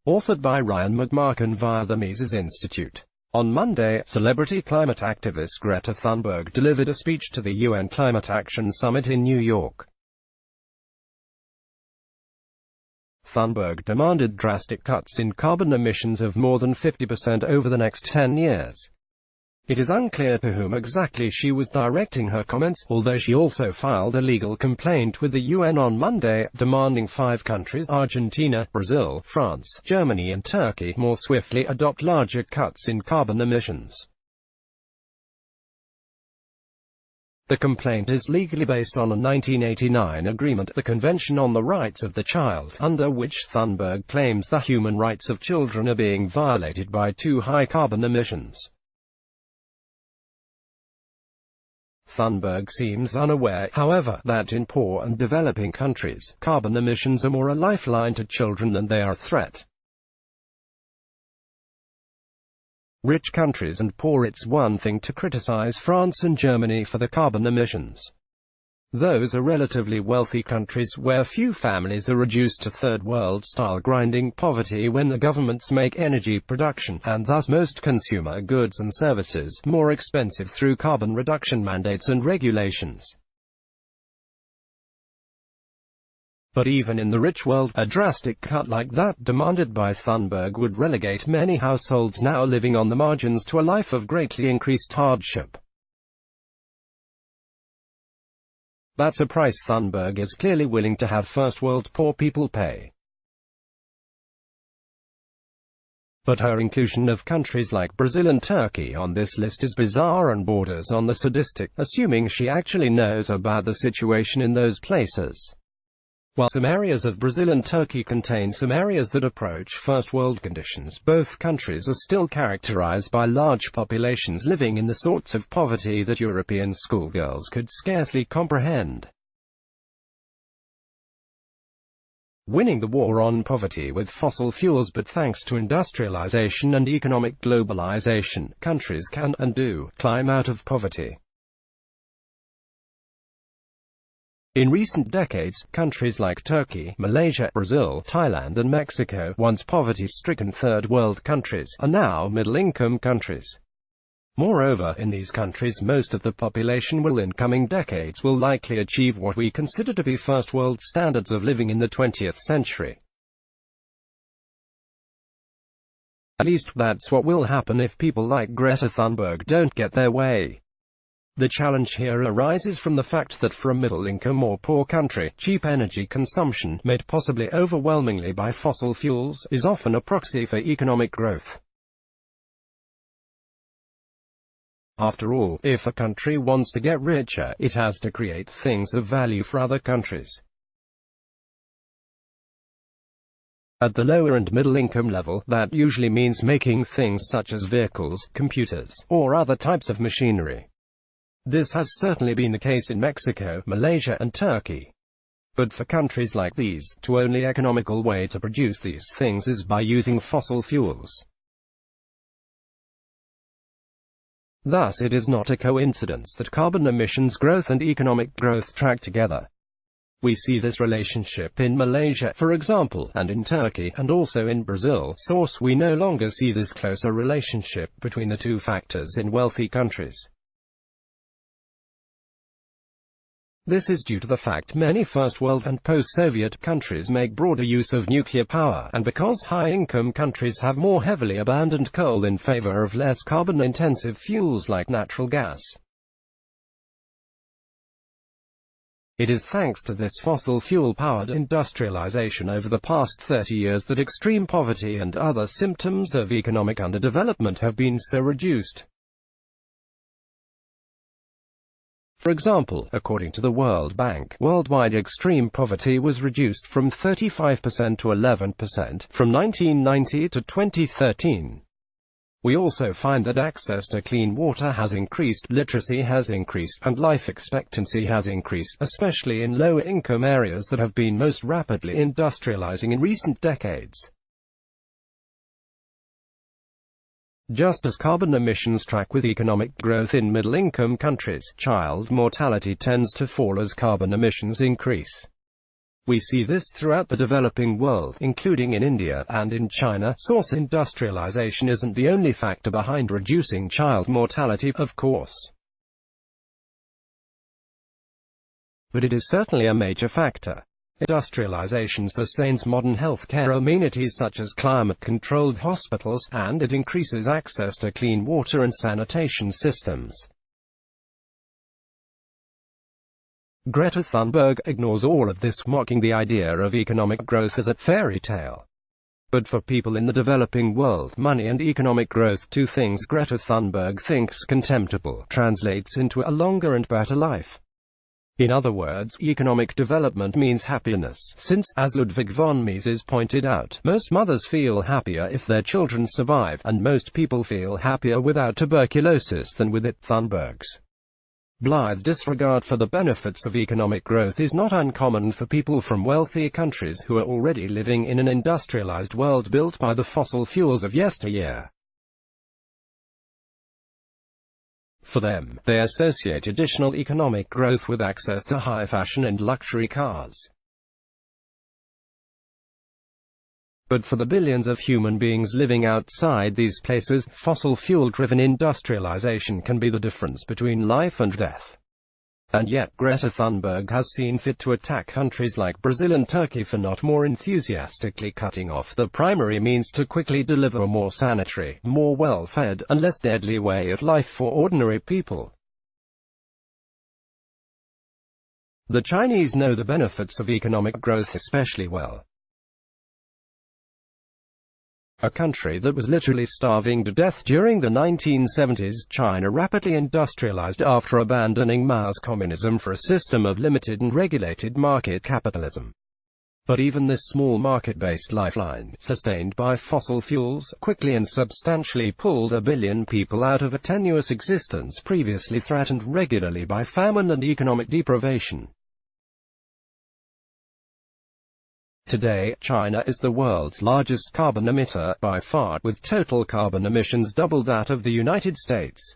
authored by Ryan McMaken via the Mises Institute. On Monday, celebrity climate activist Greta Thunberg delivered a speech to the UN Climate Action Summit in New York. Thunberg demanded drastic cuts in carbon emissions of more than 50% over the next 10 years. It is unclear to whom exactly she was directing her comments, although she also filed a legal complaint with the UN on Monday, demanding 5 countries — Argentina, Brazil, France, Germany and Turkey — more swiftly adopt larger cuts in carbon emissions. The complaint is legally based on a 1989 agreement, the Convention on the Rights of the Child, under which Thunberg claims the human rights of children are being violated by too high carbon emissions. Thunberg seems unaware, however, that in poor and developing countries, carbon emissions are more a lifeline to children than they are a threat. Rich countries and poor. It's one thing to criticize France and Germany for the carbon emissions. Those are relatively wealthy countries where few families are reduced to third-world-style grinding poverty when the governments make energy production, and thus most consumer goods and services, more expensive through carbon reduction mandates and regulations. But even in the rich world, a drastic cut like that demanded by Thunberg would relegate many households now living on the margins to a life of greatly increased hardship. That's a price Thunberg is clearly willing to have first-world poor people pay. But her inclusion of countries like Brazil and Turkey on this list is bizarre and borders on the sadistic, assuming she actually knows about the situation in those places. While some areas of Brazil and Turkey contain some areas that approach first-world conditions, both countries are still characterized by large populations living in the sorts of poverty that European schoolgirls could scarcely comprehend. Winning the war on poverty with fossil fuels. But thanks to industrialization and economic globalization, countries can, and do, climb out of poverty. In recent decades, countries like Turkey, Malaysia, Brazil, Thailand and Mexico, once poverty-stricken third-world countries, are now middle-income countries. Moreover, in these countries most of the population will in coming decades will likely achieve what we consider to be first-world standards of living in the 20th century. At least, that's what will happen if people like Greta Thunberg don't get their way. The challenge here arises from the fact that for a middle-income or poor country, cheap energy consumption, made possibly overwhelmingly by fossil fuels, is often a proxy for economic growth. After all, if a country wants to get richer, it has to create things of value for other countries. At the lower and middle-income level, that usually means making things such as vehicles, computers, or other types of machinery. This has certainly been the case in Mexico, Malaysia and Turkey. But for countries like these, the only economical way to produce these things is by using fossil fuels. Thus it is not a coincidence that carbon emissions growth and economic growth track together. We see this relationship in Malaysia, for example, and in Turkey, and also in Brazil. Source: we no longer see this closer relationship between the two factors in wealthy countries. This is due to the fact many first-world and post-Soviet countries make broader use of nuclear power, and because high-income countries have more heavily abandoned coal in favor of less carbon-intensive fuels like natural gas. It is thanks to this fossil fuel-powered industrialization over the past 30 years that extreme poverty and other symptoms of economic underdevelopment have been so reduced. For example, according to the World Bank, worldwide extreme poverty was reduced from 35% to 11% from 1990 to 2013. We also find that access to clean water has increased, literacy has increased, and life expectancy has increased, especially in lower-income areas that have been most rapidly industrializing in recent decades. Just as carbon emissions track with economic growth in middle-income countries, child mortality tends to fall as carbon emissions increase. We see this throughout the developing world, including in India and in China. Source: industrialization isn't the only factor behind reducing child mortality, of course, but it is certainly a major factor. Industrialization sustains modern healthcare amenities such as climate-controlled hospitals, and it increases access to clean water and sanitation systems. Greta Thunberg ignores all of this, mocking the idea of economic growth as a fairy tale. But for people in the developing world, money and economic growth, two things Greta Thunberg thinks contemptible, translates into a longer and better life. In other words, economic development means happiness, since, as Ludwig von Mises pointed out, most mothers feel happier if their children survive, and most people feel happier without tuberculosis than with it. Thunberg's blithe disregard for the benefits of economic growth is not uncommon for people from wealthy countries who are already living in an industrialized world built by the fossil fuels of yesteryear. For them, they associate additional economic growth with access to high fashion and luxury cars. But for the billions of human beings living outside these places, fossil fuel-driven industrialization can be the difference between life and death. And yet, Greta Thunberg has seen fit to attack countries like Brazil and Turkey for not more enthusiastically cutting off the primary means to quickly deliver a more sanitary, more well-fed, and less deadly way of life for ordinary people. The Chinese know the benefits of economic growth especially well. A country that was literally starving to death during the 1970s, China rapidly industrialized after abandoning Mao's communism for a system of limited and regulated market capitalism. But even this small market-based lifeline, sustained by fossil fuels, quickly and substantially pulled a billion people out of a tenuous existence previously threatened regularly by famine and economic deprivation. Today, China is the world's largest carbon emitter, by far, with total carbon emissions double that of the United States.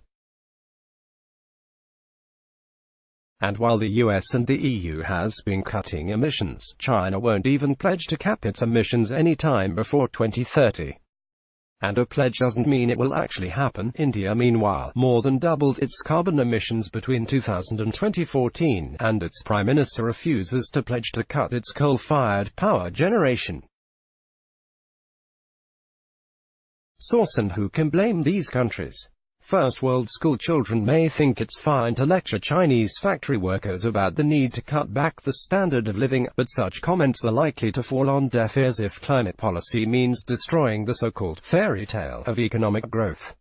And while the US and the EU has been cutting emissions, China won't even pledge to cap its emissions any time before 2030. And a pledge doesn't mean it will actually happen. India, meanwhile, more than doubled its carbon emissions between 2000 and 2014, and its Prime Minister refuses to pledge to cut its coal-fired power generation. Source: and who can blame these countries? First world school children may think it's fine to lecture Chinese factory workers about the need to cut back the standard of living, but such comments are likely to fall on deaf ears if climate policy means destroying the so-called fairy tale of economic growth.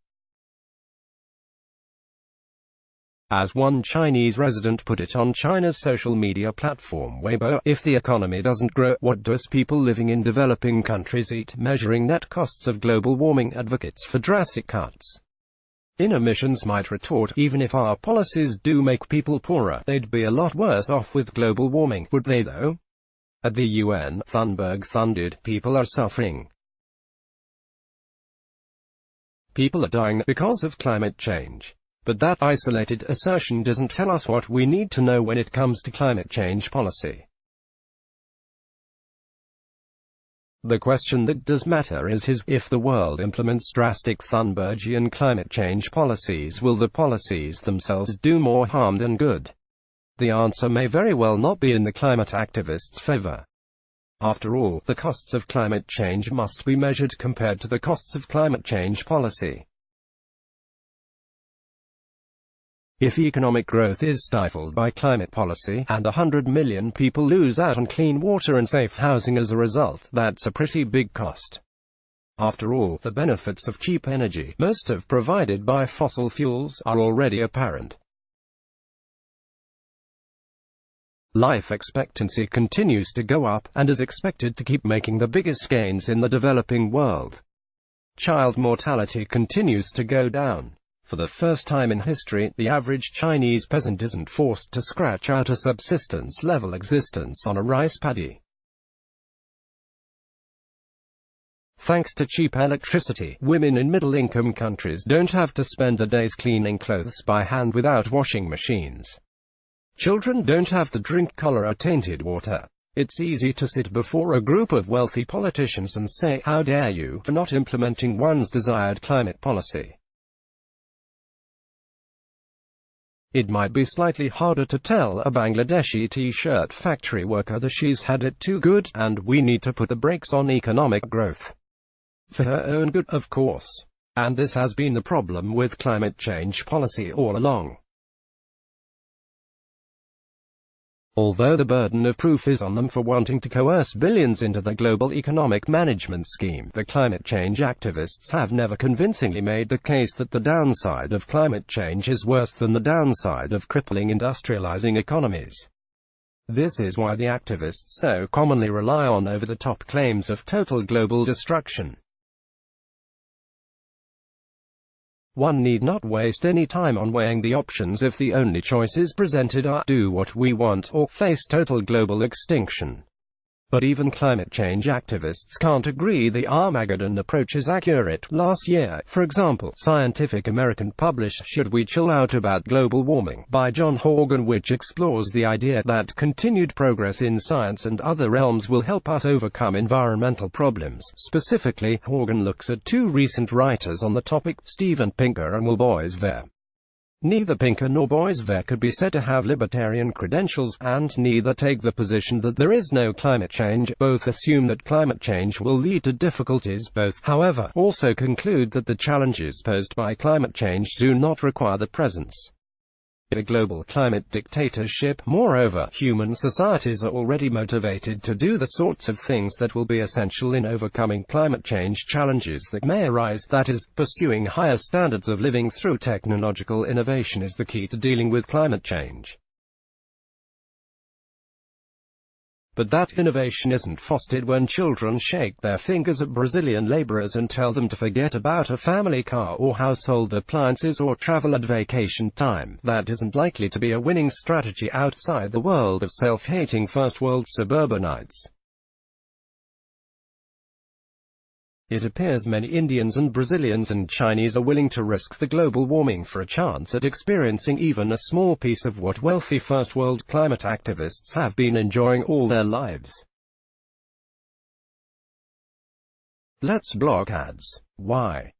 As one Chinese resident put it on China's social media platform Weibo, if the economy doesn't grow, what do us people living in developing countries eat? Measuring net costs of global warming, advocates for drastic cuts in emissions might retort, even if our policies do make people poorer, they'd be a lot worse off with global warming, would they though? At the UN, Thunberg thundered, people are suffering. People are dying because of climate change. But that isolated assertion doesn't tell us what we need to know when it comes to climate change policy. The question that does matter is if the world implements drastic Thunbergian climate change policies, will the policies themselves do more harm than good? The answer may very well not be in the climate activists' favor. After all, the costs of climate change must be measured compared to the costs of climate change policy. If economic growth is stifled by climate policy, and 100 million people lose out on clean water and safe housing as a result, that's a pretty big cost. After all, the benefits of cheap energy, most of provided by fossil fuels, are already apparent. Life expectancy continues to go up, and is expected to keep making the biggest gains in the developing world. Child mortality continues to go down. For the first time in history, the average Chinese peasant isn't forced to scratch out a subsistence-level existence on a rice paddy. Thanks to cheap electricity, women in middle-income countries don't have to spend their days cleaning clothes by hand without washing machines. Children don't have to drink cholera-tainted water. It's easy to sit before a group of wealthy politicians and say, "How dare you, for not implementing one's desired climate policy." It might be slightly harder to tell a Bangladeshi t-shirt factory worker that she's had it too good, and we need to put the brakes on economic growth. For her own good, of course. And this has been the problem with climate change policy all along. Although the burden of proof is on them for wanting to coerce billions into the global economic management scheme, the climate change activists have never convincingly made the case that the downside of climate change is worse than the downside of crippling industrializing economies. This is why the activists so commonly rely on over-the-top claims of total global destruction. One need not waste any time on weighing the options if the only choices presented are do what we want or face total global extinction. But even climate change activists can't agree the Armageddon approach is accurate. Last year, for example, Scientific American published Should We Chill Out About Global Warming? By John Horgan, which explores the idea that continued progress in science and other realms will help us overcome environmental problems. Specifically, Horgan looks at two recent writers on the topic, Steven Pinker and Will Boisvert. Neither Pinker nor Boisvert could be said to have libertarian credentials, and neither take the position that there is no climate change. Both assume that climate change will lead to difficulties. Both, however, also conclude that the challenges posed by climate change do not require the presence of a global climate dictatorship. Moreover, human societies are already motivated to do the sorts of things that will be essential in overcoming climate change challenges that may arise. That is, pursuing higher standards of living through technological innovation is the key to dealing with climate change. But that innovation isn't fostered when children shake their fingers at Brazilian laborers and tell them to forget about a family car or household appliances or travel at vacation time. That isn't likely to be a winning strategy outside the world of self-hating first-world suburbanites. It appears many Indians and Brazilians and Chinese are willing to risk the global warming for a chance at experiencing even a small piece of what wealthy first-world climate activists have been enjoying all their lives. Let's block ads. Why?